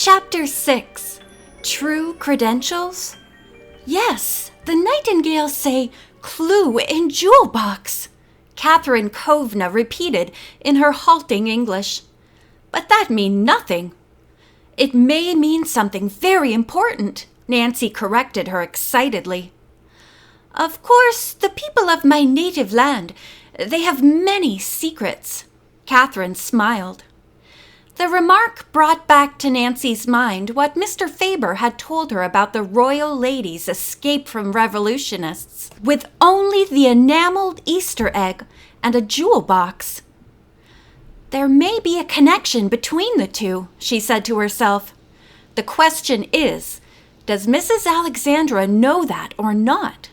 Chapter 6. True Credentials? Yes, the nightingales say, "Clue in jewel box," Catherine Kovna repeated in her halting English. But that means nothing. It may mean something very important, Nancy corrected her excitedly. Of course, the people of my native land, they have many secrets. Catherine smiled. The remark brought back to Nancy's mind what Mr. Faber had told her about the royal lady's escape from revolutionists, with only the enameled Easter egg and a jewel box. There may be a connection between the two, she said to herself. The question is, does Mrs. Alexandra know that or not?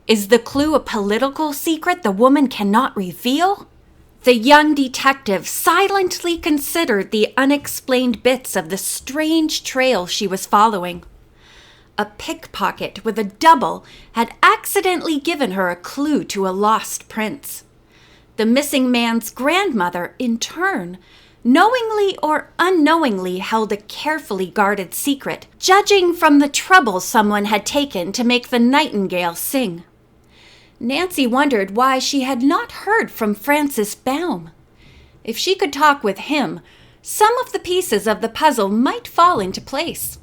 Is the clue a political secret the woman cannot reveal? The young detective silently considered the unexplained bits of the strange trail she was following. A pickpocket with a double had accidentally given her a clue to a lost prince. The missing man's grandmother, in turn, knowingly or unknowingly held a carefully guarded secret, judging from the trouble someone had taken to make the nightingale sing. Nancy wondered why she had not heard from Francis Baum. If she could talk with him, some of the pieces of the puzzle might fall into place.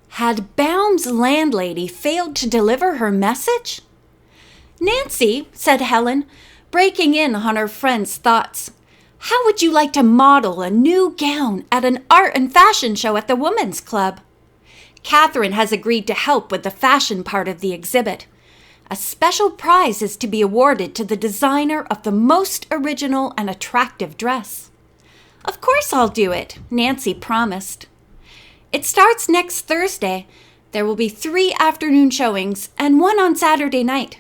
Had Baum's landlady failed to deliver her message? "Nancy," said Helen, breaking in on her friend's thoughts, "how would you like to model a new gown at an art and fashion show at the Women's Club? Catherine has agreed to help with the fashion part of the exhibit. A special prize is to be awarded to the designer of the most original and attractive dress." "Of course I'll do it," Nancy promised. "It starts next Thursday. There will be 3 afternoon showings and 1 on Saturday night."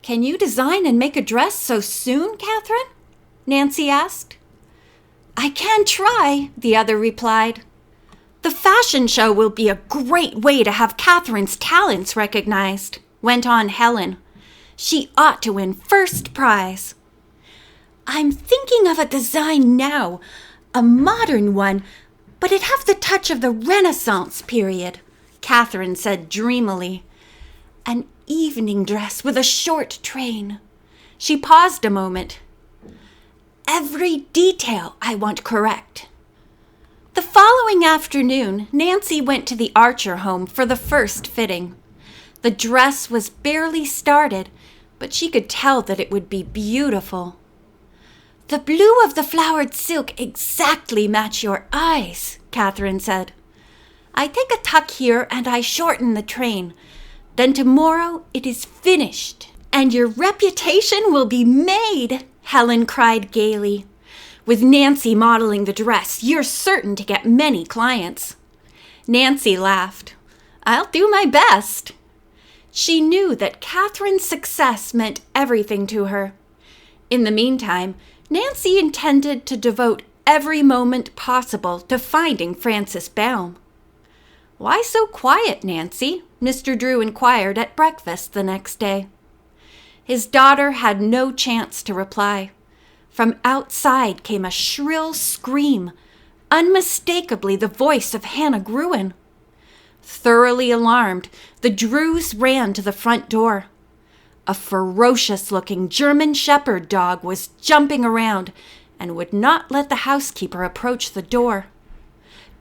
"Can you design and make a dress so soon, Catherine?" Nancy asked. "I can try," the other replied. "The fashion show will be a great way to have Catherine's talents recognized," went on Helen. "She ought to win first prize." "I'm thinking of a design now, a modern one, but it have the touch of the Renaissance period," Catherine said dreamily. "An evening dress with a short train." She paused a moment. "Every detail I want correct." The following afternoon, Nancy went to the Archer home for the first fitting. The dress was barely started, but she could tell that it would be beautiful. "The blue of the flowered silk exactly match your eyes," Catherine said. "I take a tuck here and I shorten the train. Then tomorrow it is finished, and your reputation will be made," Helen cried gaily. "With Nancy modeling the dress, you're certain to get many clients." Nancy laughed. "I'll do my best." She knew that Catherine's success meant everything to her. In the meantime, Nancy intended to devote every moment possible to finding Francis Baum. "Why so quiet, Nancy?" Mr. Drew inquired at breakfast the next day. His daughter had no chance to reply. From outside came a shrill scream, unmistakably the voice of Hannah Gruen. Thoroughly alarmed, the Drews ran to the front door. A ferocious-looking German shepherd dog was jumping around and would not let the housekeeper approach the door.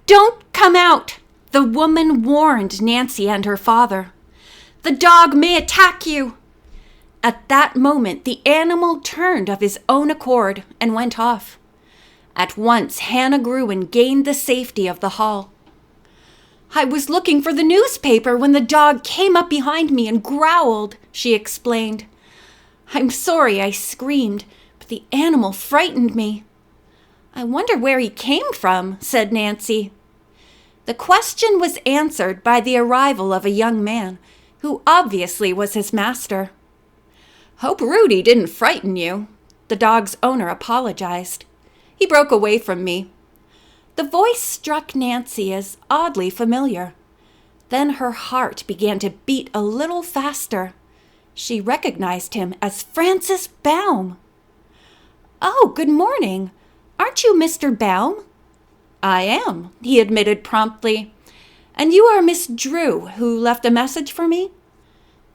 "Don't come out!" the woman warned Nancy and her father. "The dog may attack you." At that moment, the animal turned of his own accord and went off. At once, Hannah Gruen gained the safety of the hall. "I was looking for the newspaper when the dog came up behind me and growled," she explained. "I'm sorry I screamed, but the animal frightened me." "I wonder where he came from," said Nancy. The question was answered by the arrival of a young man, who obviously was his master. "Hope Rudy didn't frighten you," the dog's owner apologized. "He broke away from me." The voice struck Nancy as oddly familiar. Then her heart began to beat a little faster. She recognized him as Francis Baum. "Oh, good morning. Aren't you Mr. Baum?" I am, he admitted promptly. And you are Miss Drew, who left a message for me?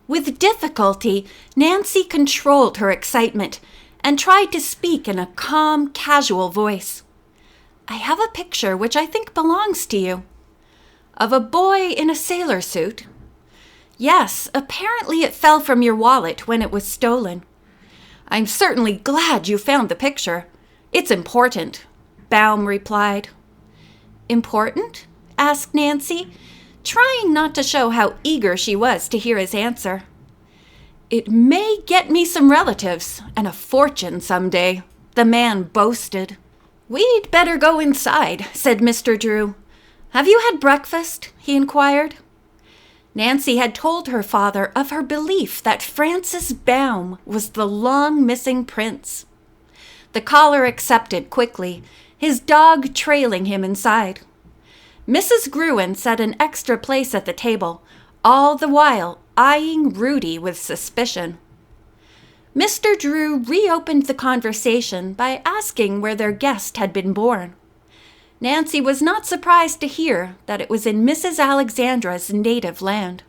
With difficulty, Nancy controlled her excitement and tried to speak in a calm, casual voice. I have a picture which I think belongs to you. Of a boy in a sailor suit? Yes, apparently it fell from your wallet when it was stolen. I'm certainly glad you found the picture. It's important, Baum replied. Important? Asked Nancy, trying not to show how eager she was to hear his answer. It may get me some relatives and a fortune someday, the man boasted. We'd better go inside, said Mr. Drew. Have you had breakfast? He inquired. Nancy had told her father of her belief that Francis Baum was the long-missing prince. The caller accepted quickly, his dog trailing him inside. Mrs. Gruen set an extra place at the table, all the while eyeing Rudy with suspicion. Mr. Drew reopened the conversation by asking where their guest had been born. Nancy was not surprised to hear that it was in Mrs. Alexandra's native land.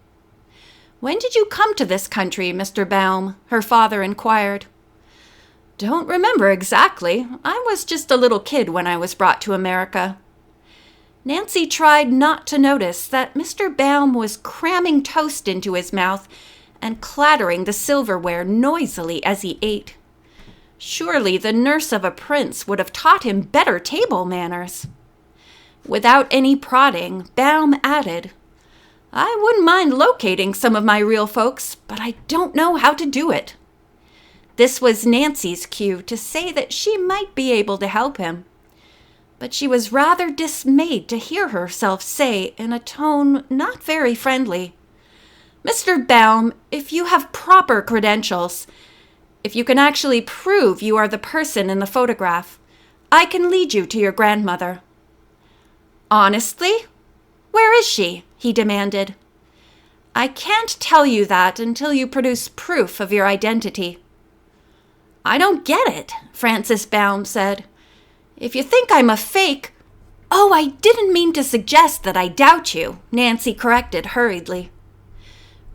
When did you come to this country, Mr. Baum? Her father inquired. Don't remember exactly. I was just a little kid when I was brought to America. Nancy tried not to notice that Mr. Baum was cramming toast into his mouth and clattering the silverware noisily as he ate. Surely the nurse of a prince would have taught him better table manners. Without any prodding, Baum added, I wouldn't mind locating some of my real folks, but I don't know how to do it. This was Nancy's cue to say that she might be able to help him. But she was rather dismayed to hear herself say in a tone not very friendly, Mr. Baum, if you have proper credentials, if you can actually prove you are the person in the photograph, I can lead you to your grandmother. Honestly? Where is she? He demanded. I can't tell you that until you produce proof of your identity. I don't get it, Francis Baum said. If you think I'm a fake... Oh, I didn't mean to suggest that I doubt you, Nancy corrected hurriedly.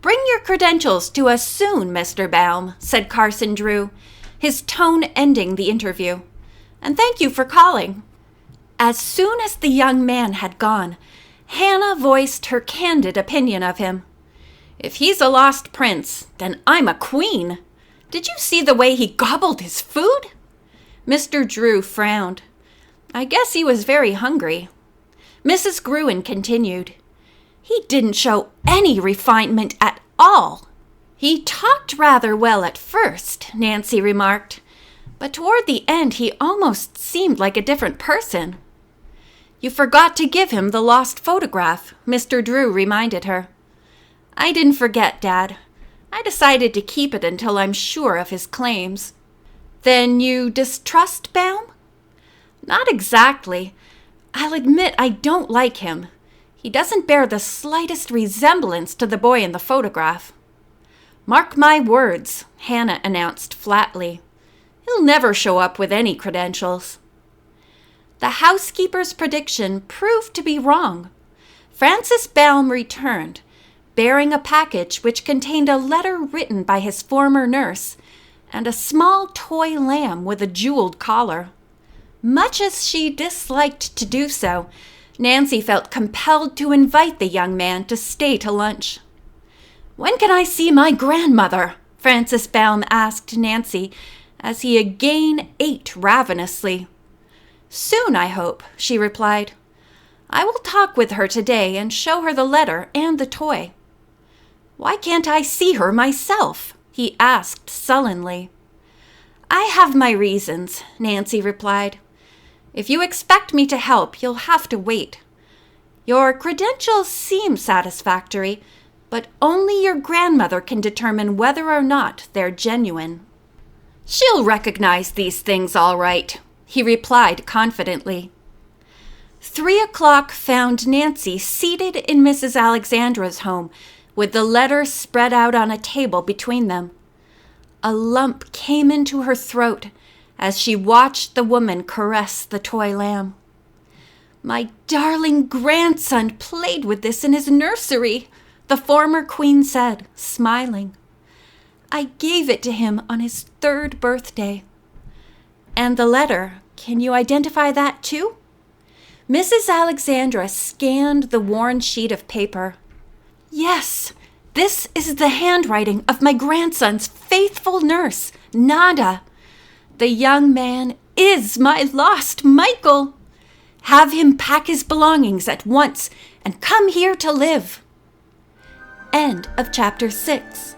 Bring your credentials to us soon, Mr. Baum, said Carson Drew, his tone ending the interview. And thank you for calling. As soon as the young man had gone, Hannah voiced her candid opinion of him. If he's a lost prince, then I'm a queen. Did you see the way he gobbled his food? Mr. Drew frowned. I guess he was very hungry. Mrs. Gruen continued. He didn't show any refinement at all. He talked rather well at first, Nancy remarked, but toward the end he almost seemed like a different person. You forgot to give him the lost photograph, Mr. Drew reminded her. I didn't forget, Dad. I decided to keep it until I'm sure of his claims. Then you distrust Baum? Not exactly. I'll admit I don't like him. He doesn't bear the slightest resemblance to the boy in the photograph. Mark my words, Hannah announced flatly. He'll never show up with any credentials. The housekeeper's prediction proved to be wrong. Francis Baum returned, bearing a package which contained a letter written by his former nurse and a small toy lamb with a jeweled collar. Much as she disliked to do so, Nancy felt compelled to invite the young man to stay to lunch. When can I see my grandmother? Francis Baum asked Nancy as he again ate ravenously. Soon, I hope, she replied. I will talk with her today and show her the letter and the toy. Why can't I see her myself? He asked sullenly. I have my reasons, Nancy replied. If you expect me to help, you'll have to wait. Your credentials seem satisfactory, but only your grandmother can determine whether or not they're genuine. She'll recognize these things all right, he replied confidently. 3:00 found Nancy seated in Mrs. Alexandra's home, with the letter spread out on a table between them. A lump came into her throat as she watched the woman caress the toy lamb. My darling grandson played with this in his nursery, the former queen said, smiling. I gave it to him on his 3rd birthday. And the letter, can you identify that too? Mrs. Alexandra scanned the worn sheet of paper. Yes, this is the handwriting of my grandson's faithful nurse, Nada. The young man is my lost Michael. Have him pack his belongings at once and come here to live. End of chapter 6.